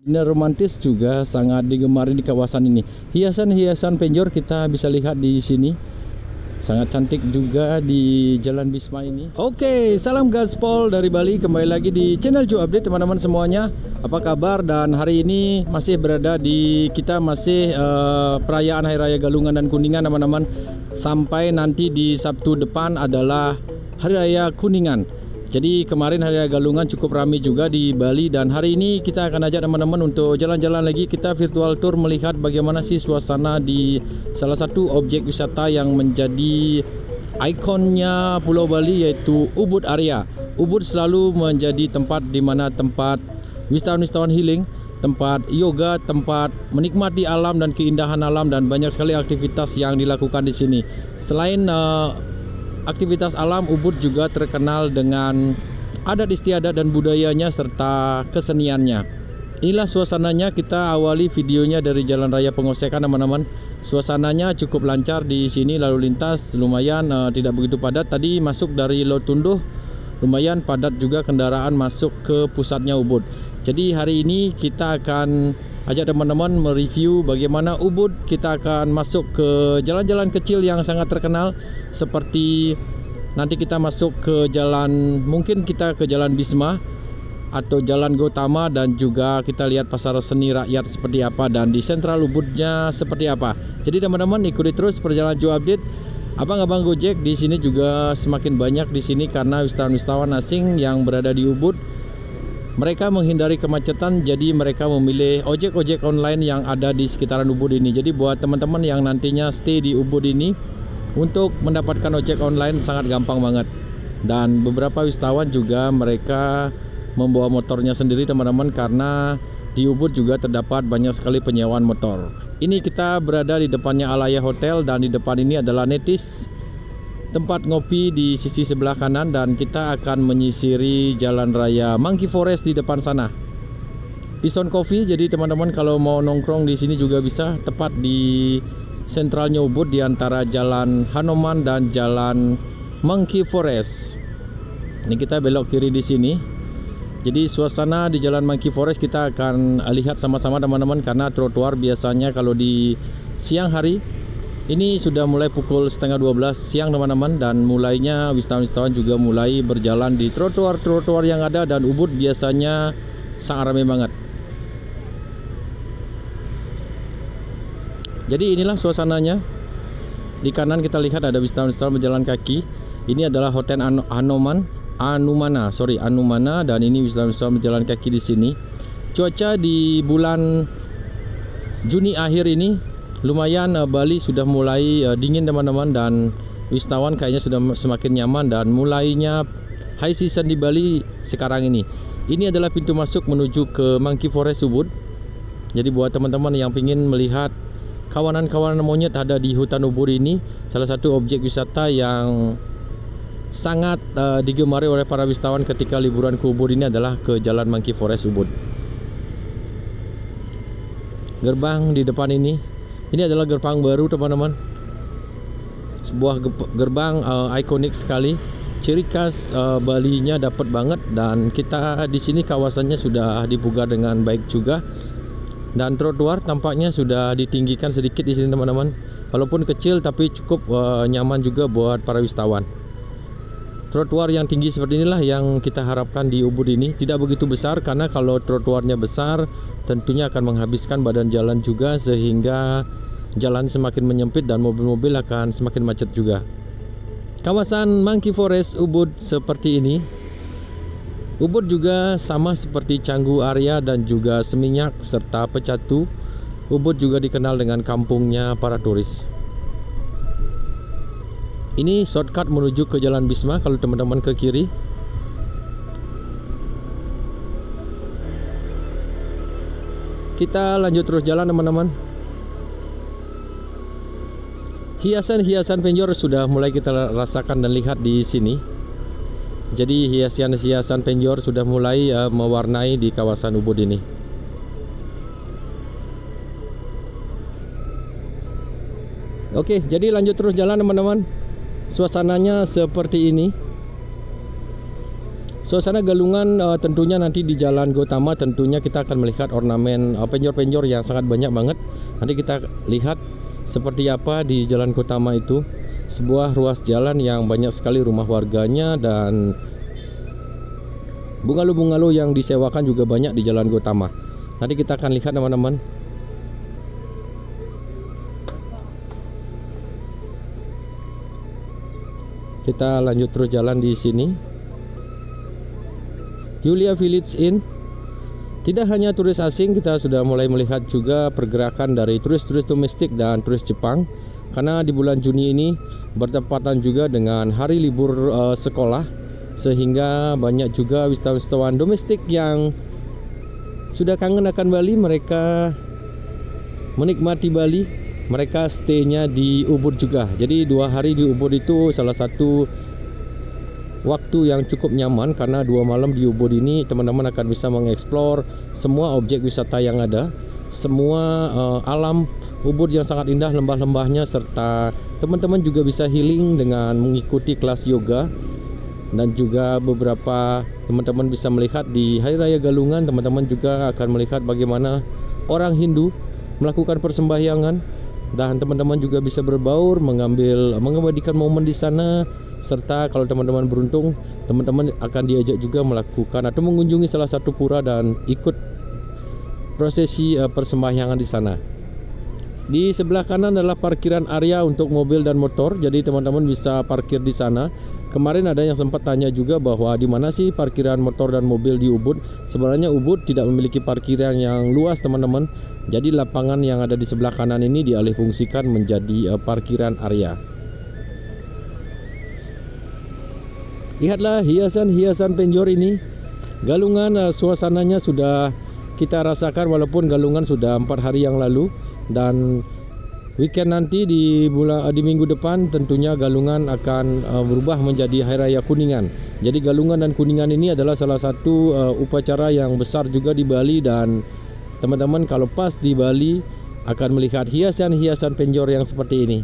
Ini romantis juga sangat digemari di kawasan ini. Hiasan-hiasan penjor kita bisa lihat di sini. Sangat cantik juga di Jalan Bisma ini. Oke, salam gaspol dari Bali. Kembali lagi di channel Joe Update teman-teman semuanya. Apa kabar? Dan hari ini masih berada di perayaan Hari Raya Galungan dan Kuningan teman-teman. Sampai nanti di Sabtu depan adalah Hari Raya Kuningan. Jadi kemarin Hari Raya Galungan cukup ramai juga di Bali, dan hari ini kita akan ajak teman-teman untuk jalan-jalan lagi. Kita virtual tour melihat bagaimana sih suasana di salah satu objek wisata yang menjadi ikonnya Pulau Bali, yaitu Ubud Area. Ubud selalu menjadi tempat di mana tempat wisatawan-wisatawan healing, tempat yoga, tempat menikmati alam dan keindahan alam, dan banyak sekali aktivitas yang dilakukan di sini. Selain aktivitas alam, Ubud juga terkenal dengan adat istiadat dan budayanya serta keseniannya. Inilah suasananya. Kita awali videonya dari Jalan Raya Pengosekan teman-teman. Suasananya cukup lancar di sini, lalu lintas lumayan tidak begitu padat. Tadi masuk dari Lotunduh lumayan padat juga kendaraan masuk ke pusatnya Ubud. Jadi hari ini kita akan ajak teman-teman mereview bagaimana Ubud. Kita akan masuk ke jalan-jalan kecil yang sangat terkenal, seperti nanti kita masuk ke jalan, mungkin kita ke Jalan Bisma atau Jalan Gautama, dan juga kita lihat pasar seni rakyat seperti apa, dan di sentral Ubudnya seperti apa. Jadi teman-teman ikuti terus perjalanan Joe Update. Abang-abang Gojek di sini juga semakin banyak di sini karena wisatawan-wisatawan asing yang berada di Ubud. Mereka menghindari kemacetan, jadi mereka memilih ojek-ojek online yang ada di sekitaran Ubud ini. Jadi buat teman-teman yang nantinya stay di Ubud ini, untuk mendapatkan ojek online sangat gampang banget. Dan beberapa wisatawan juga mereka membawa motornya sendiri teman-teman, karena di Ubud juga terdapat banyak sekali penyewaan motor. Ini kita berada di depannya Alaya Hotel, dan di depan ini adalah Netis, tempat ngopi di sisi sebelah kanan, dan kita akan menyisiri Jalan Raya Monkey Forest di depan sana. Pison Coffee, jadi teman-teman kalau mau nongkrong di sini juga bisa, tepat di sentralnya Ubud di antara Jalan Hanoman dan Jalan Monkey Forest. Ini kita belok kiri di sini. Jadi suasana di Jalan Monkey Forest kita akan lihat sama-sama teman-teman, karena trotoar biasanya kalau di siang hari ini sudah mulai pukul 11:30 siang teman-teman, dan mulainya wisatawan-wisatawan juga mulai berjalan di trotoar-trotoar yang ada, dan Ubud biasanya sangat ramai banget. Jadi inilah suasananya. Di kanan kita lihat ada wisatawan-wisatawan berjalan kaki. Ini adalah Hotel Anumana, dan ini wisatawan-wisatawan berjalan kaki di sini. Cuaca di bulan Juni akhir ini lumayan, Bali sudah mulai dingin teman-teman, dan wisatawan kayaknya sudah semakin nyaman, dan mulainya high season di Bali sekarang ini. Ini adalah pintu masuk menuju ke Monkey Forest Ubud. Jadi buat teman-teman yang ingin melihat kawanan-kawanan monyet ada di hutan Ubud ini, salah satu objek wisata yang sangat digemari oleh para wisatawan ketika liburan ke Ubud ini adalah ke Jalan Monkey Forest Ubud. Gerbang di depan ini adalah gerbang baru teman-teman. Sebuah gerbang ikonik sekali. Ciri khas Bali-nya dapat banget, dan kita di sini kawasannya sudah dipugar dengan baik juga. Dan trotoar tampaknya sudah ditinggikan sedikit di sini teman-teman. Walaupun kecil tapi cukup nyaman juga buat para wisatawan. Trotoar yang tinggi seperti inilah yang kita harapkan di Ubud ini. Tidak begitu besar, karena kalau trotoarnya besar tentunya akan menghabiskan badan jalan juga, sehingga jalan semakin menyempit dan mobil-mobil akan semakin macet juga. Kawasan Monkey Forest Ubud seperti ini. Ubud juga sama seperti Canggu Area dan juga Seminyak serta Pecatu. Ubud juga dikenal dengan kampungnya para turis. Ini shortcut menuju ke Jalan Bisma kalau teman-teman ke kiri. Kita lanjut terus jalan teman-teman. Hiasan-hiasan penjor sudah mulai kita rasakan dan lihat di sini. Jadi hiasan-hiasan penjor sudah mulai mewarnai di kawasan Ubud ini. Oke, jadi lanjut terus jalan teman-teman. Suasananya seperti ini. Suasana Galungan tentunya nanti di Jalan Gautama tentunya kita akan melihat ornamen penjor-penjor yang sangat banyak banget. Nanti kita lihat seperti apa di Jalan Gautama itu. Sebuah ruas jalan yang banyak sekali rumah warganya dan bungalow-bungalow yang disewakan juga banyak di Jalan Gautama. Nanti kita akan lihat teman-teman. Kita lanjut terus jalan di sini. Yulia Village Inn. Tidak hanya turis asing, kita sudah mulai melihat juga pergerakan dari turis-turis domestik dan turis Jepang. Karena di bulan Juni ini bertepatan juga dengan hari libur sekolah, sehingga banyak juga wisatawan domestik yang sudah kangen akan Bali. Mereka menikmati Bali, mereka stay-nya di Ubud juga. Jadi 2 hari di Ubud itu salah satu waktu yang cukup nyaman, karena 2 malam di Ubud ini teman-teman akan bisa mengeksplor semua objek wisata yang ada, semua alam Ubud yang sangat indah, lembah-lembahnya, serta teman-teman juga bisa healing dengan mengikuti kelas yoga. Dan juga beberapa teman-teman bisa melihat di Hari Raya Galungan, teman-teman juga akan melihat bagaimana orang Hindu melakukan persembahyangan, dan teman-teman juga bisa berbaur, mengabadikan momen di sana. Serta kalau teman-teman beruntung, teman-teman akan diajak juga melakukan atau mengunjungi salah satu pura dan ikut prosesi persembahyangan di sana. Di sebelah kanan adalah parkiran area untuk mobil dan motor, jadi teman-teman bisa parkir di sana. Kemarin ada yang sempat tanya juga bahwa di mana sih parkiran motor dan mobil di Ubud. Sebenarnya Ubud tidak memiliki parkiran yang luas teman-teman. Jadi lapangan yang ada di sebelah kanan ini dialihfungsikan menjadi parkiran area. Lihatlah hiasan-hiasan penjor ini. Galungan suasananya sudah kita rasakan walaupun Galungan sudah 4 hari yang lalu, dan weekend nanti di minggu depan tentunya Galungan akan berubah menjadi Hari Raya Kuningan. Jadi Galungan dan Kuningan ini adalah salah satu upacara yang besar juga di Bali, dan teman-teman kalau pas di Bali akan melihat hiasan-hiasan penjor yang seperti ini.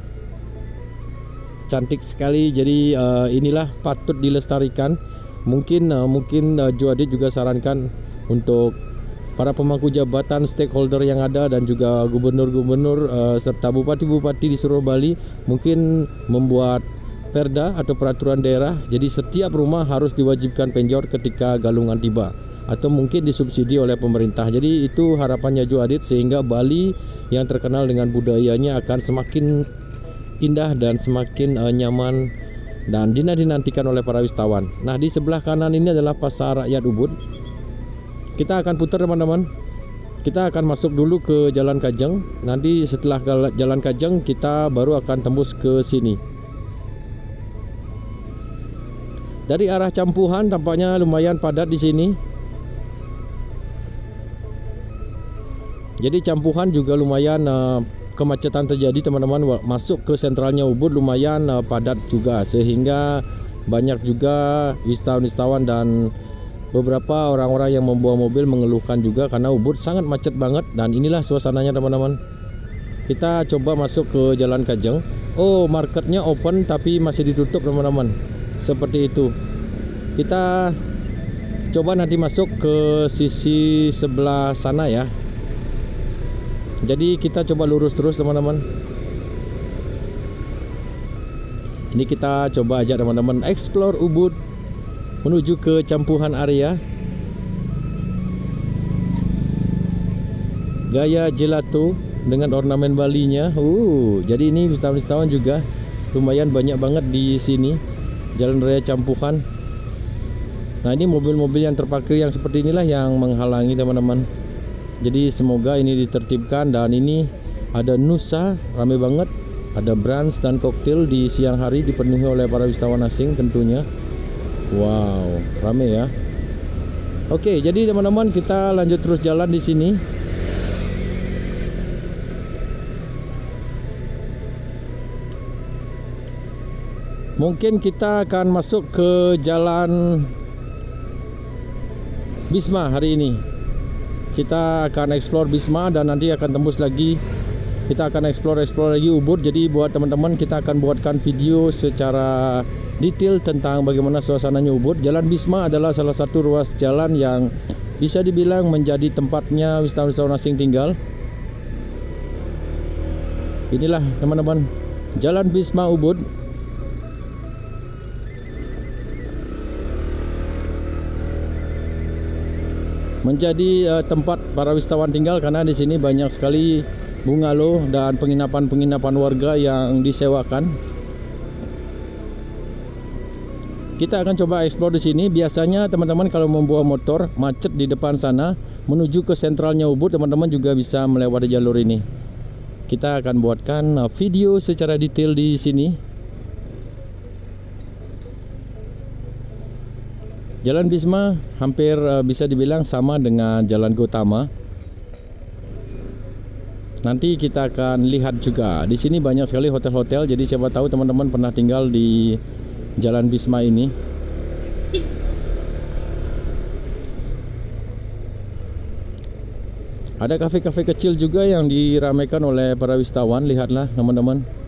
Cantik sekali. Jadi inilah patut dilestarikan. Mungkin Joadit juga sarankan untuk para pemangku jabatan, stakeholder yang ada, dan juga gubernur-gubernur serta bupati-bupati di seluruh Bali mungkin membuat perda atau peraturan daerah. Jadi setiap rumah harus diwajibkan penjor ketika Galungan tiba, atau mungkin disubsidi oleh pemerintah. Jadi itu harapannya Joadit, sehingga Bali yang terkenal dengan budayanya akan semakin indah dan semakin nyaman dan dinantikan oleh para wisatawan. Nah, di sebelah kanan ini adalah Pasar Rakyat Ubud. Kita akan putar teman-teman. Kita akan masuk dulu ke Jalan Kajang. Nanti setelah Jalan Kajang kita baru akan tembus ke sini. Dari arah Campuhan tampaknya lumayan padat di sini. Jadi Campuhan juga lumayan kemacetan terjadi teman-teman. Masuk ke sentralnya Ubud lumayan padat juga, sehingga banyak juga wisatawan dan beberapa orang-orang yang membawa mobil mengeluhkan juga karena Ubud sangat macet banget. Dan inilah suasananya teman-teman. Kita coba masuk ke Jalan Kajang. Oh, marketnya open tapi masih ditutup teman-teman. Seperti itu. Kita coba nanti masuk ke sisi sebelah sana ya. Jadi kita coba lurus terus teman-teman. Ini kita coba ajak teman-teman explore Ubud menuju ke Campuhan area. Gaya gelato dengan ornamen Balinya. Jadi ini wisatawan juga lumayan banyak banget di sini. Jalan Raya Campuhan. Nah, ini mobil-mobil yang terparkir yang seperti inilah yang menghalangi teman-teman. Jadi semoga ini ditertibkan. Dan ini ada Nusa, rame banget. Ada brunch dan koktail di siang hari dipenuhi oleh para wisatawan asing tentunya. Wow, rame ya. Oke, jadi teman-teman kita lanjut terus jalan di sini. Mungkin kita akan masuk ke Jalan Bisma hari ini. Kita akan explore Bisma dan nanti akan tembus lagi kita akan explore lagi Ubud. Jadi buat teman-teman, kita akan buatkan video secara detail tentang bagaimana suasananya Ubud. Jalan Bisma adalah salah satu ruas jalan yang bisa dibilang menjadi tempatnya wisatawan asing tinggal. Inilah teman-teman, Jalan Bisma Ubud. Menjadi tempat para wisatawan tinggal karena di sini banyak sekali bungalow dan penginapan warga yang disewakan. Kita akan coba explore di sini. Biasanya teman-teman kalau membawa motor macet di depan sana menuju ke sentralnya Ubud, teman-teman juga bisa melewati jalur ini. Kita akan buatkan video secara detail di sini. Jalan Bisma hampir bisa dibilang sama dengan Jalan Gautama. Nanti kita akan lihat juga. Di sini banyak sekali hotel-hotel. Jadi siapa tahu teman-teman pernah tinggal di Jalan Bisma ini. Ada kafe-kafe kecil juga yang diramaikan oleh para wisatawan. Lihatlah teman-teman.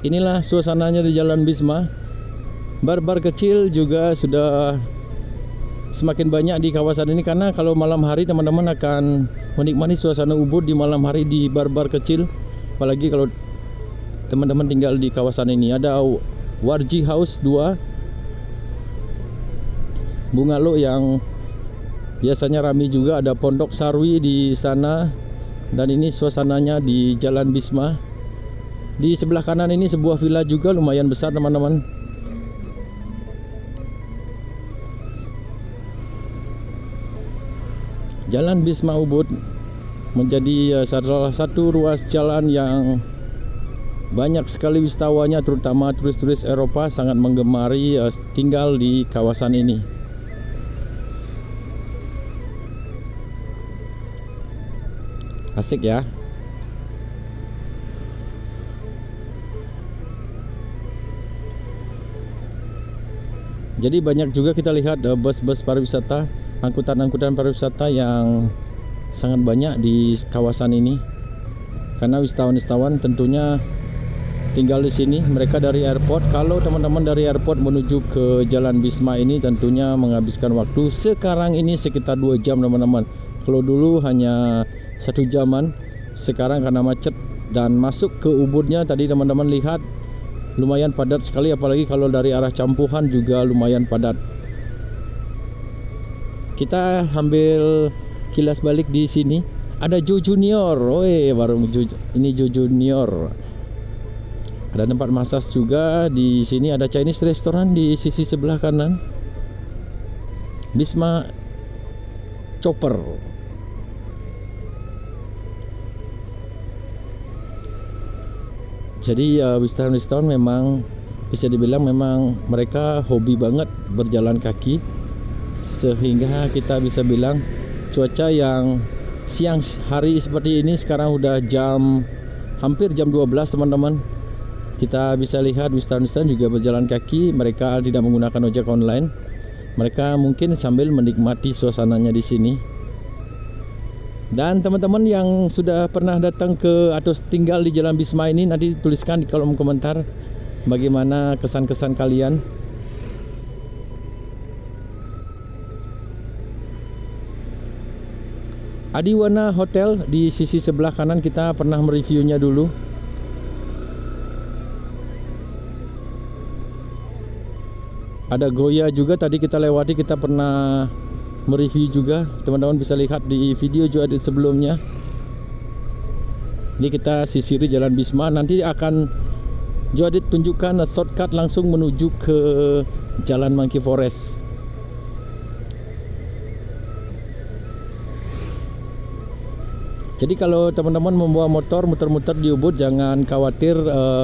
Inilah suasananya di Jalan Bisma. Bar-bar kecil juga sudah semakin banyak di kawasan ini, karena kalau malam hari teman-teman akan menikmati suasana Ubud di malam hari di bar-bar kecil. Apalagi kalau teman-teman tinggal di kawasan ini. Ada Warji House 2, bungalow yang biasanya ramai juga. Ada Pondok Sarwi di sana. Dan ini suasananya di Jalan Bisma. Di sebelah kanan ini sebuah villa juga lumayan besar teman-teman. Jalan Bisma Ubud menjadi salah satu ruas jalan yang banyak sekali wisatawannya, terutama turis-turis Eropa sangat menggemari tinggal di kawasan ini. Asik ya. Jadi banyak juga kita lihat bus-bus pariwisata, angkutan-angkutan pariwisata yang sangat banyak di kawasan ini. Karena wisatawan-wisatawan tentunya tinggal di sini. Mereka dari airport. Kalau teman-teman dari airport menuju ke Jalan Bisma ini tentunya menghabiskan waktu sekarang ini sekitar 2 jam teman-teman. Kalau dulu hanya 1 jaman, sekarang karena macet dan masuk ke Ubudnya tadi teman-teman lihat lumayan padat sekali, apalagi kalau dari arah Campuhan juga lumayan padat. Kita ambil kilas balik di sini. Ada Joe Junior. Warung ini Joe Junior. Ada tempat massage juga di sini. Ada Chinese restaurant di sisi sebelah kanan. Bisma Chopper. Jadi wisatawan-wisatawan memang bisa dibilang memang mereka hobi banget berjalan kaki, sehingga kita bisa bilang cuaca yang siang hari seperti ini sekarang udah hampir jam 12 teman-teman. Kita bisa lihat wisatawan-wisatawan juga berjalan kaki, mereka tidak menggunakan ojek online. Mereka mungkin sambil menikmati suasananya di sini. Dan teman-teman yang sudah pernah datang ke atau tinggal di Jalan Bisma ini, nanti tuliskan di kolom komentar bagaimana kesan-kesan kalian. Adiwana Hotel di sisi sebelah kanan kita pernah mereviewnya dulu. Ada Goya juga tadi kita lewati, kita pernah mereview juga, teman-teman bisa lihat di video juga di sebelumnya. Ini kita sisiri Jalan Bisma. Nanti akan Joadit tunjukkan shortcut langsung menuju ke Jalan Monkey Forest. Jadi kalau teman-teman membawa motor muter-muter di Ubud, jangan khawatir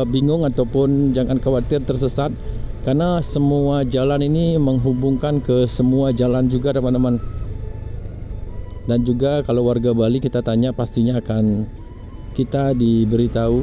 bingung ataupun jangan khawatir tersesat, karena semua jalan ini menghubungkan ke semua jalan juga teman-teman. Dan juga kalau warga Bali kita tanya, pastinya akan kita diberitahu.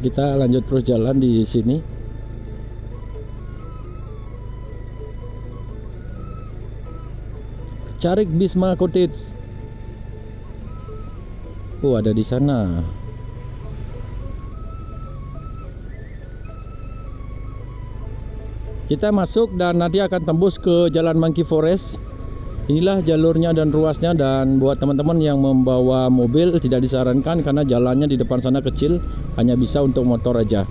kita lanjut terus jalan di sini. Carik Bisma Cottage. Ada di sana. Kita masuk dan nanti akan tembus ke Jalan Monkey Forest. Inilah jalurnya dan ruasnya, dan buat teman-teman yang membawa mobil tidak disarankan karena jalannya di depan sana kecil, hanya bisa untuk motor aja.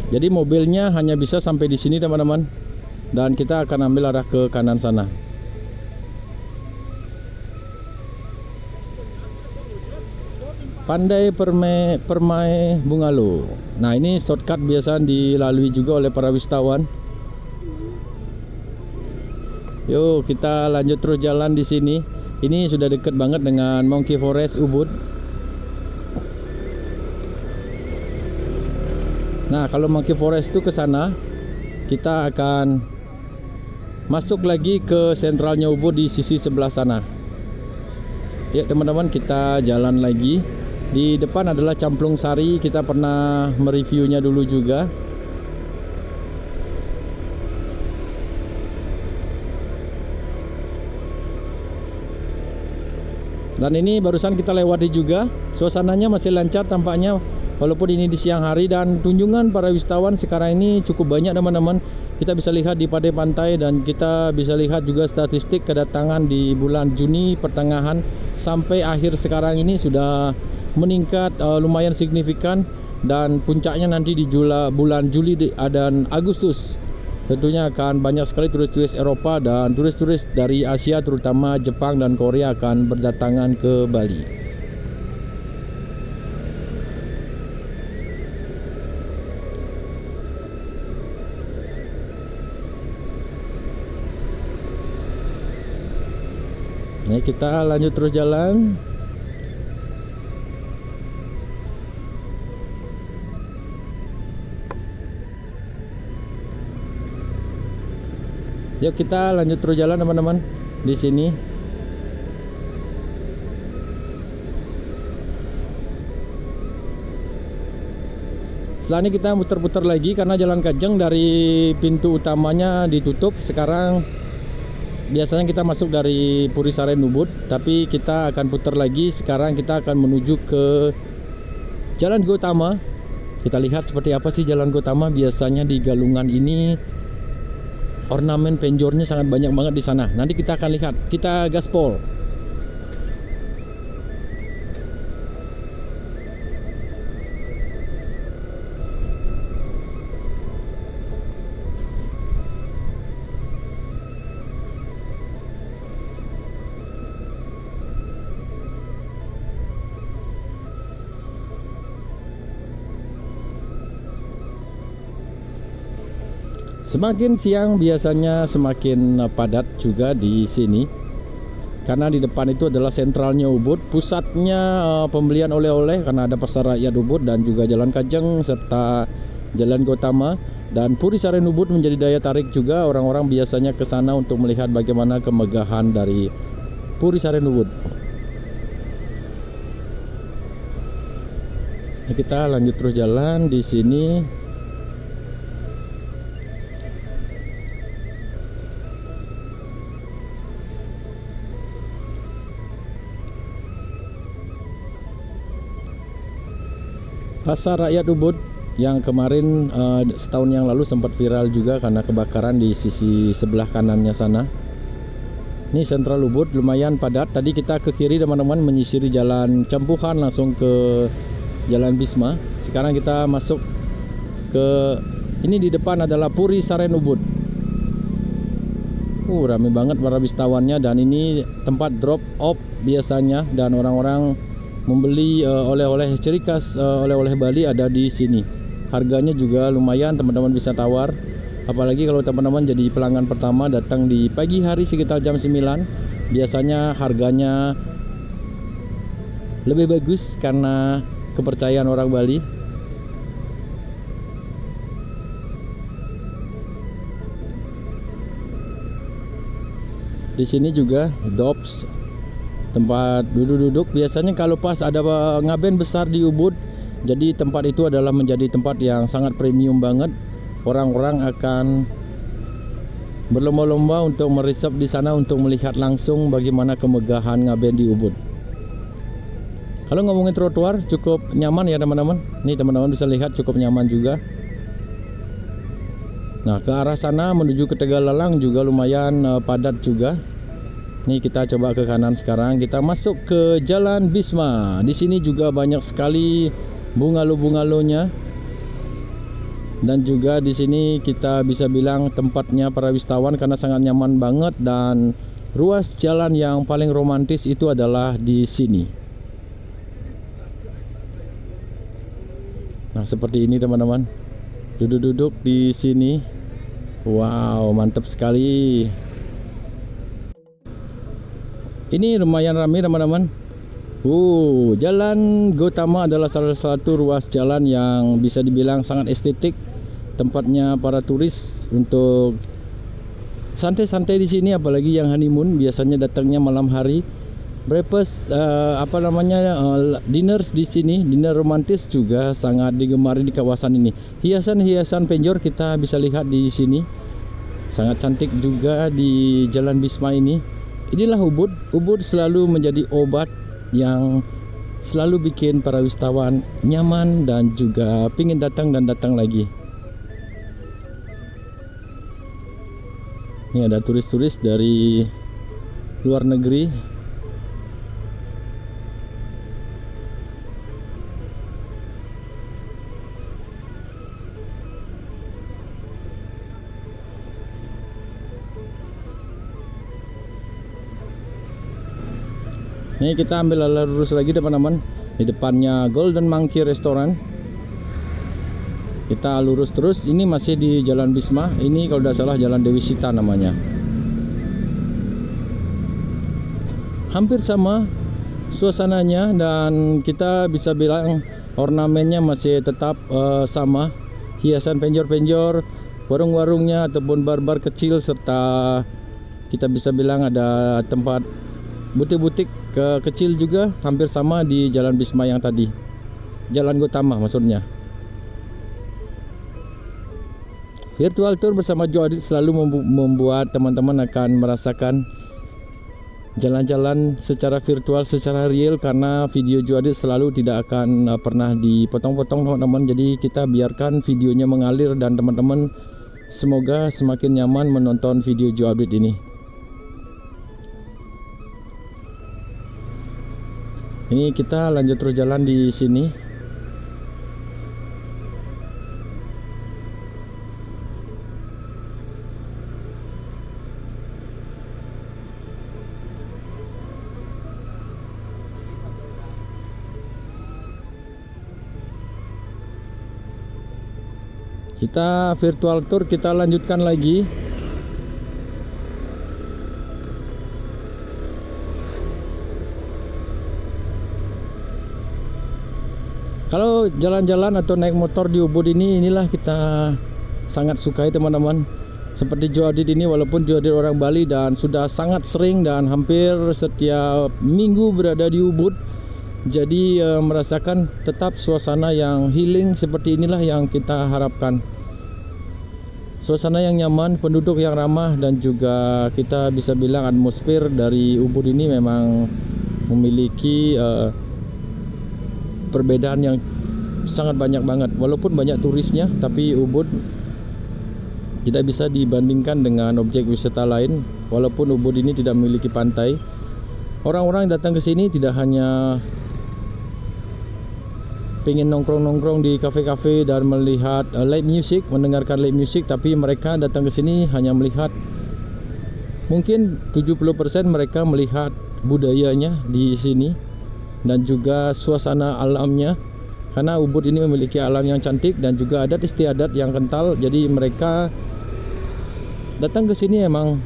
Jadi mobilnya hanya bisa sampai di sini teman-teman, dan kita akan ambil arah ke kanan sana. Pandai Permai Bungalow. Nah, ini shortcut biasa dilalui juga oleh para wisatawan. Yuk, kita lanjut terus jalan di sini. Ini sudah dekat banget dengan Monkey Forest Ubud. Nah, kalau Monkey Forest itu ke sana, kita akan masuk lagi ke sentralnya Ubud di sisi sebelah sana. Ya teman-teman, kita jalan lagi. Di depan adalah Camplung Sari, kita pernah mereviewnya dulu juga. Dan ini barusan kita lewati juga. Suasananya masih lancar tampaknya, walaupun ini di siang hari, dan kunjungan para wisatawan sekarang ini cukup banyak teman-teman. Kita bisa lihat di Padai Pantai, dan kita bisa lihat juga statistik kedatangan di bulan Juni pertengahan sampai akhir sekarang ini sudah meningkat lumayan signifikan, dan puncaknya nanti di bulan Juli dan Agustus. Tentunya akan banyak sekali turis-turis Eropa dan turis-turis dari Asia, terutama Jepang dan Korea, akan berdatangan ke Bali. Nah, kita lanjut terus jalan. Yuk, kita lanjut terus jalan teman-teman di sini. Setelah ini kita muter-puter lagi karena Jalan Kajeng dari pintu utamanya ditutup. Sekarang biasanya kita masuk dari Puri Saren Ubud, tapi kita akan putar lagi. Sekarang kita akan menuju ke Jalan Gautama. Kita lihat seperti apa sih Jalan Gautama. Biasanya di Galungan ini ornamen penjornya sangat banyak banget di sana. Nanti kita akan lihat. Kita gaspol. Semakin siang biasanya semakin padat juga di sini, karena di depan itu adalah sentralnya Ubud, pusatnya pembelian oleh-oleh, karena ada pasar rakyat Ubud dan juga Jalan Kajeng serta Jalan Gautama. Dan Puri Saren Ubud menjadi daya tarik juga, orang-orang biasanya ke sana untuk melihat bagaimana kemegahan dari Puri Saren Ubud. Nah, kita lanjut terus jalan di sini. Pasar Rakyat Ubud yang kemarin setahun yang lalu sempat viral juga karena kebakaran di sisi sebelah kanannya sana. Ini sentral Ubud lumayan padat. Tadi kita ke kiri teman-teman, menyisiri Jalan Campuhan langsung ke Jalan Bisma. Sekarang kita masuk ke ini, di depan adalah Puri Saren Ubud. Rame banget para wisatawannya, dan ini tempat drop off biasanya, dan orang-orang membeli oleh-oleh ciri khas oleh-oleh Bali ada di sini. Harganya juga lumayan, teman-teman bisa tawar. Apalagi kalau teman-teman jadi pelanggan pertama datang di pagi hari sekitar jam 9. Biasanya harganya lebih bagus karena kepercayaan orang Bali. Di sini juga Dops, tempat duduk-duduk. Biasanya kalau pas ada ngaben besar di Ubud, jadi tempat itu adalah menjadi tempat yang sangat premium banget. Orang-orang akan berlomba-lomba untuk meresap di sana untuk melihat langsung bagaimana kemegahan ngaben di Ubud. Kalau ngomongin trotoar cukup nyaman ya teman-teman. Nih teman-teman bisa lihat cukup nyaman juga. Nah, ke arah sana menuju ke Tegalalang juga lumayan padat juga. Nih kita coba ke kanan sekarang. Kita masuk ke Jalan Bisma. Di sini juga banyak sekali bungalow-bungalow-nya. Dan juga di sini kita bisa bilang tempatnya para wisatawan karena sangat nyaman banget, dan ruas jalan yang paling romantis itu adalah di sini. Nah, seperti ini teman-teman. Duduk-duduk di sini. Wow, mantap sekali. Ini lumayan ramai teman-teman. Jalan Gautama adalah salah satu ruas jalan yang bisa dibilang sangat estetik. Tempatnya para turis untuk santai-santai di sini, apalagi yang honeymoon biasanya datangnya malam hari. Breakfast dinners di sini, dinner romantis juga sangat digemari di kawasan ini. Hiasan-hiasan penjor kita bisa lihat di sini. Sangat cantik juga di Jalan Bisma ini. Inilah Ubud. Ubud selalu menjadi obat yang selalu bikin para wisatawan nyaman dan juga pingin datang dan datang lagi. Ini ada turis-turis dari luar negeri. Ini kita ambil lurus lagi teman-teman. Di depannya Golden Monkey Restaurant. Kita lurus terus. Ini masih di Jalan Bisma. Ini kalau tidak salah Jalan Dewi Sita namanya. Hampir sama suasananya, dan kita bisa bilang ornamennya masih tetap sama. Hiasan penjor-penjor, warung-warungnya ataupun bar-bar kecil, serta kita bisa bilang ada tempat butik-butik kecil juga hampir sama di Jalan Bisma yang tadi. Jalan Gautama maksudnya. Virtual tour bersama Joe Adit selalu membuat teman-teman akan merasakan jalan-jalan secara virtual, secara real, karena video Joe Adit selalu tidak akan pernah dipotong-potong teman-teman. Jadi kita biarkan videonya mengalir, dan teman-teman semoga semakin nyaman menonton video Joe Adit ini. Ini kita lanjut terus jalan di sini. Kita virtual tour, kita lanjutkan lagi. Kalau jalan-jalan atau naik motor di Ubud inilah kita sangat sukai teman-teman. Seperti Joe Adit ini, walaupun Joe Adit orang Bali dan sudah sangat sering dan hampir setiap minggu berada di Ubud, jadi merasakan tetap suasana yang healing seperti inilah yang kita harapkan. Suasana yang nyaman, penduduk yang ramah, dan juga kita bisa bilang atmosfer dari Ubud ini memang memiliki perbedaan yang sangat banyak banget. Walaupun banyak turisnya, tapi Ubud tidak bisa dibandingkan dengan objek wisata lain. Walaupun Ubud ini tidak memiliki pantai, orang-orang datang ke sini tidak hanya pengen nongkrong-nongkrong di kafe-kafe dan melihat live music, mendengarkan live music, tapi mereka datang ke sini hanya melihat, mungkin 70% mereka melihat budayanya di sini dan juga suasana alamnya, karena Ubud ini memiliki alam yang cantik dan juga adat istiadat yang kental. Jadi mereka datang ke sini emang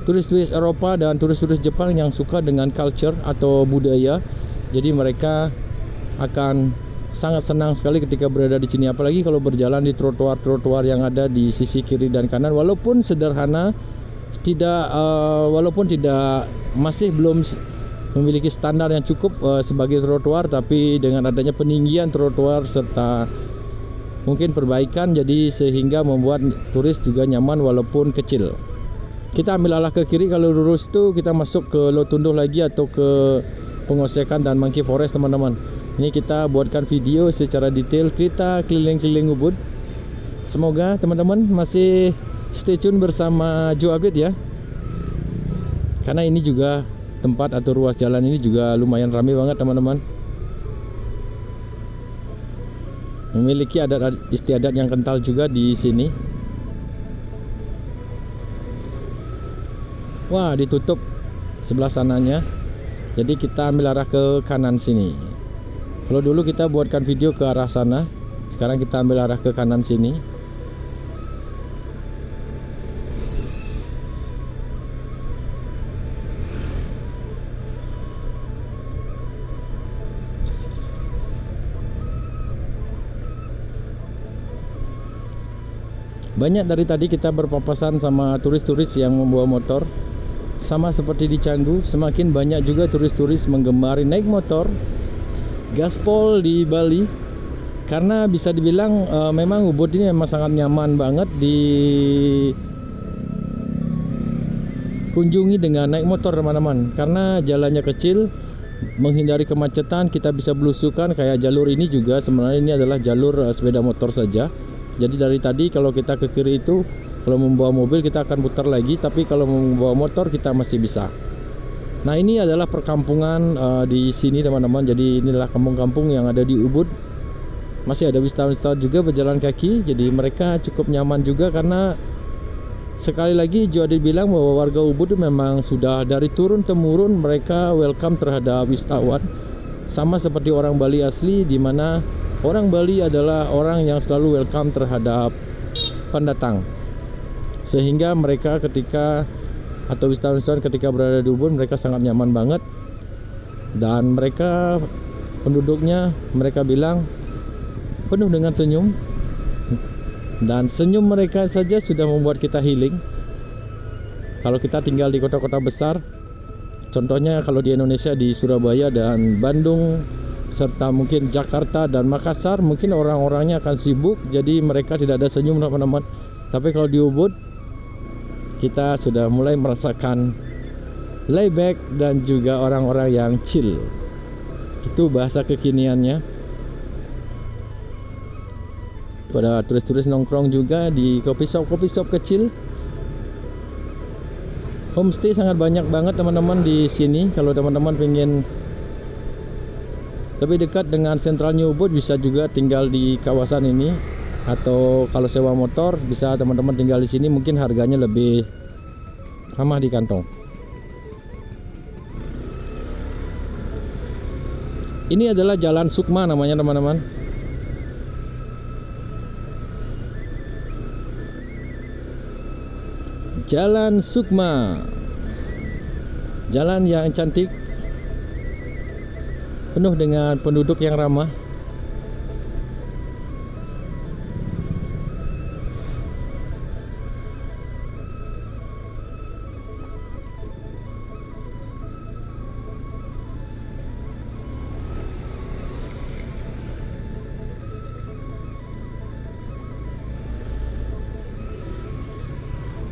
turis-turis Eropa dan turis-turis Jepang yang suka dengan culture atau budaya. Jadi mereka akan sangat senang sekali ketika berada di sini, apalagi kalau berjalan di trotoar-trotoar yang ada di sisi kiri dan kanan. Walaupun sederhana, tidak walaupun tidak masih belum memiliki standar yang cukup sebagai trotoar, tapi dengan adanya peninggian trotoar serta mungkin perbaikan, jadi sehingga membuat turis juga nyaman walaupun kecil. Kita ambil arah ke kiri, kalau lurus itu kita masuk ke Lotunduh lagi atau ke Pengosekan dan Monkey Forest teman-teman. Ini kita buatkan video secara detail kita keliling-keliling Ubud. Semoga teman-teman masih stay tune bersama Joe Update ya. Karena ini juga tempat atau ruas jalan ini juga lumayan ramai banget teman-teman. Memiliki adat istiadat yang kental juga di sini. Wah, ditutup sebelah sananya. Jadi kita ambil arah ke kanan sini. Kalau dulu kita buatkan video ke arah sana, sekarang kita ambil arah ke kanan sini. Banyak dari tadi kita berpapasan sama turis-turis yang membawa motor. Sama seperti di Canggu, semakin banyak juga turis-turis menggemari naik motor gaspol di Bali. Karena bisa dibilang memang Ubud ini memang sangat nyaman banget dikunjungi dengan naik motor teman-teman. Karena jalannya kecil, menghindari kemacetan, kita bisa belusukan. Kayak jalur ini juga sebenarnya ini adalah jalur sepeda motor saja. Jadi dari tadi kalau kita ke kiri itu, kalau membawa mobil kita akan putar lagi, tapi kalau membawa motor kita masih bisa. Nah, ini adalah perkampungan di sini teman-teman. Jadi inilah kampung-kampung yang ada di Ubud. Masih ada wisatawan juga berjalan kaki. Jadi mereka cukup nyaman juga karena sekali lagi Joe bilang bahwa warga Ubud memang sudah dari turun temurun mereka welcome terhadap wisatawan. Sama seperti orang Bali asli, di mana orang Bali adalah orang yang selalu welcome terhadap pendatang. Sehingga mereka ketika atau wisatawan ketika berada di Ubud mereka sangat nyaman banget. Dan mereka penduduknya mereka bilang penuh dengan senyum. Dan senyum mereka saja sudah membuat kita healing. Kalau kita tinggal di kota-kota besar, contohnya kalau di Indonesia di Surabaya dan Bandung serta mungkin Jakarta dan Makassar, mungkin orang-orangnya akan sibuk, jadi mereka tidak ada senyum teman-teman. Tapi kalau di Ubud kita sudah mulai merasakan layback dan juga orang-orang yang chill. Itu bahasa kekiniannya. Ada turis-turis nongkrong juga di coffee shop kecil. Homestay sangat banyak banget teman-teman di sini. Kalau teman-teman pengen lebih dekat dengan sentralnya Ubud, bisa juga tinggal di kawasan ini. Atau kalau sewa motor bisa teman-teman tinggal di sini, mungkin harganya lebih ramah di kantong. Ini adalah Jalan Sukma namanya teman-teman. Jalan Sukma, jalan yang cantik, penuh dengan penduduk yang ramah.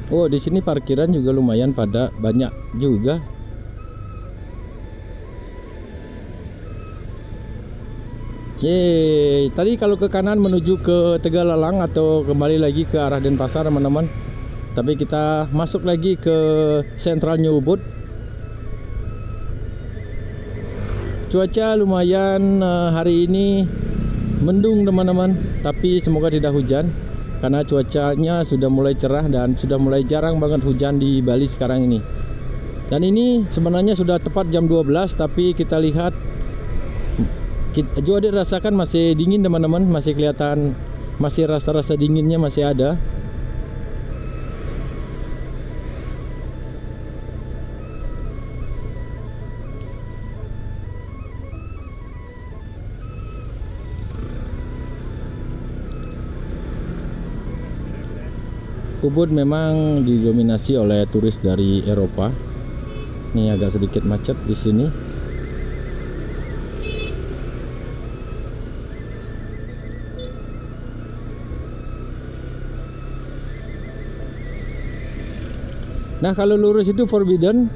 Oh, di sini parkiran juga lumayan pada banyak juga. Yeay, tadi kalau ke kanan menuju ke Tegalalang atau kembali lagi ke arah Denpasar teman-teman. Tapi kita masuk lagi ke sentralnya Ubud. Cuaca lumayan hari ini mendung teman-teman, tapi semoga tidak hujan. Karena cuacanya sudah mulai cerah dan sudah mulai jarang banget hujan di Bali sekarang ini. Dan ini sebenarnya sudah tepat jam 12, tapi kita lihat juga dirasakan masih dingin teman-teman, masih kelihatan, masih rasa-rasa dinginnya masih ada. Ubud memang didominasi oleh turis dari Eropa. Ini agak sedikit macet di sini. Nah, kalau lurus itu forbidden.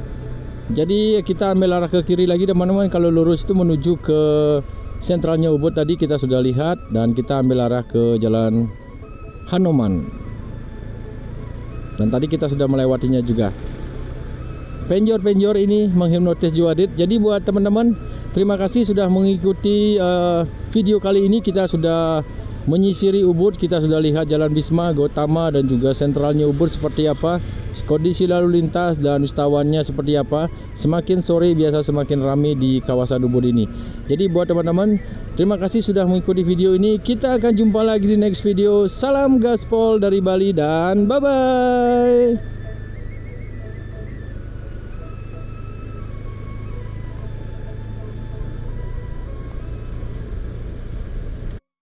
Jadi kita ambil arah ke kiri lagi teman-teman. Kalau lurus itu menuju ke sentralnya Ubud tadi kita sudah lihat, dan kita ambil arah ke Jalan Hanoman. Dan tadi kita sudah melewatinya juga. Penjor-penjor ini menghipnotis Juadit. Jadi buat teman-teman, terima kasih sudah mengikuti video kali ini. Kita sudah menyisiri Ubud, kita sudah lihat Jalan Bisma, Gautama, dan juga sentralnya Ubud seperti apa, kondisi lalu lintas dan wisatawannya seperti apa. Semakin sore biasa semakin ramai di kawasan Ubud ini. Jadi buat teman-teman, terima kasih sudah mengikuti video ini. Kita akan jumpa lagi di next video. Salam gaspol dari Bali dan bye-bye.